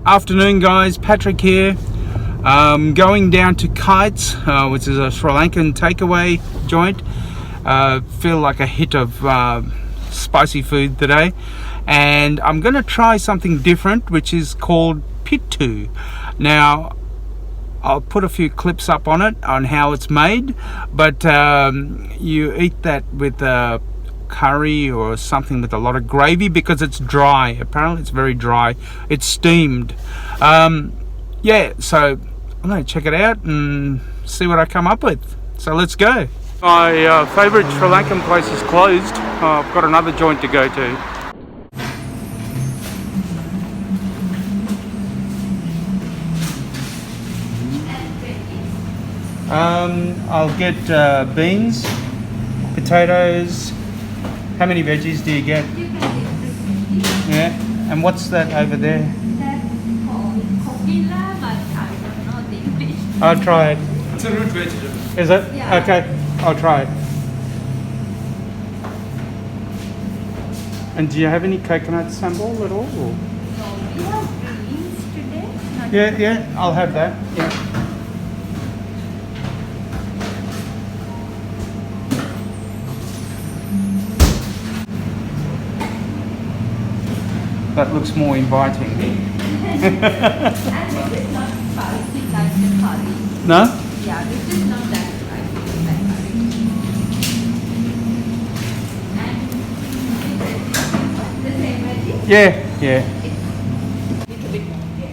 Afternoon guys, Patrick here. Going down to Kites, which is a Sri Lankan takeaway joint. Feel like a hit of spicy food today, and I'm gonna try something different, which is called pittu. Now I'll put a few clips up on it on how it's made, but you eat that with curry or something with a lot of gravy because it's dry. Apparently it's very dry. It's steamed. Yeah, so I'm going to check it out and see what I come up with. So let's go. My favourite Sri Lankan place is closed. I've got another joint to go to. I'll get beans, potatoes. How many veggies do you get? You can get 50. Yeah, and what's that over there? That's called kokila, but I don't know the English. I'll try it. It's a root vegetable. Is it? Yeah. Okay, I'll try it. And do you have any coconut sambal at all? Or? So you have beans today? Not Yeah, I'll have that. Yeah. That looks more inviting. And this is not spicy like the curry. No? Yeah, this is not that spicy like curry. And the same veggie? Yeah. Little bit more, yeah.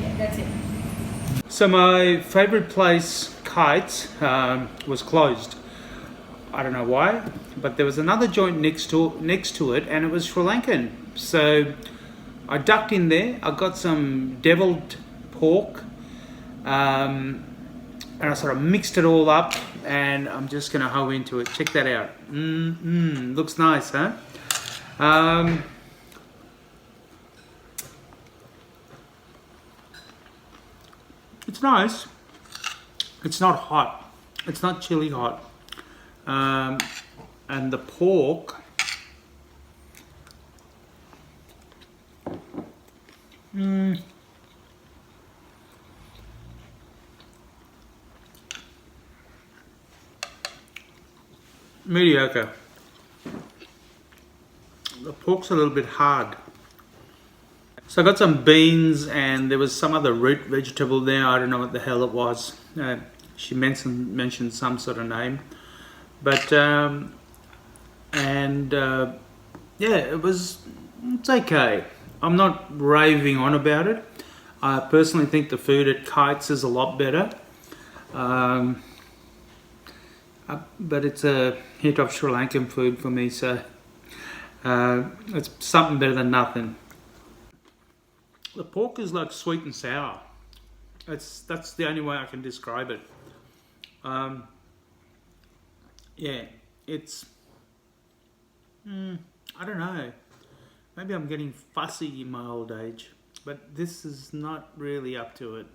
Yeah, that's it. So my favourite place, Kites, was closed. I don't know why, but there was another joint next to it, and it was Sri Lankan. So I ducked in there. I got some deviled pork, and I sort of mixed it all up, and I'm just gonna hoe into it. Check that out. Looks nice, huh? It's nice. It's not hot. It's not chili hot. And the pork, mediocre. The pork's a little bit hard. So I got some beans, and there was some other root vegetable there. I don't know what the hell it was. She mentioned some sort of name. But yeah, it's okay. I'm not raving on about it. I personally think the food at Kites is a lot better. But it's a hit of Sri Lankan food for me, so it's something better than nothing. The pork is like sweet and sour. That's the only way I can describe it. Yeah, it's, I don't know, maybe I'm getting fussy in my old age, but this is not really up to it.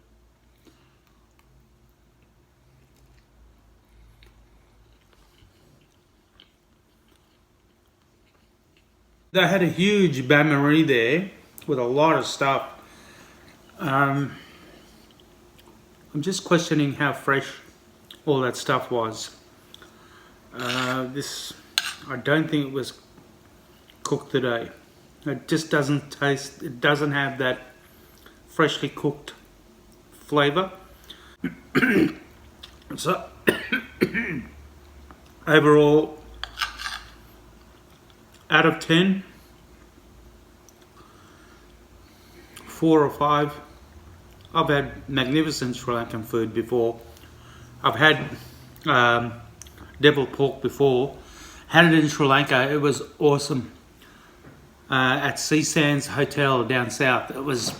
They had a huge bain-marie there with a lot of stuff. I'm just questioning how fresh all that stuff was. This, I don't think it was cooked today. It just doesn't taste, it doesn't have that freshly cooked flavor. So overall, out of 10, 4 or 5. I've had magnificent Sri Lankan food before. I've had deviled pork before. Had it in Sri Lanka. It was awesome. At Sea Sands Hotel down south. It was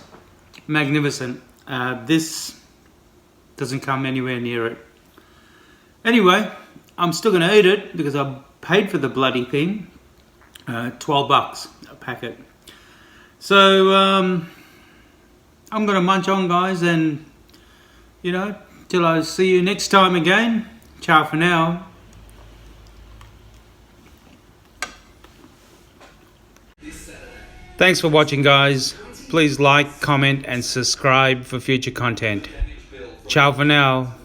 magnificent. This doesn't come anywhere near it. Anyway, I'm still going to eat it because I paid for the bloody thing. $12 a packet. So I'm going to munch on, guys, and till I see you next time again. Ciao for now. Thanks for watching, guys. Please like, comment and subscribe for future content. Ciao for now.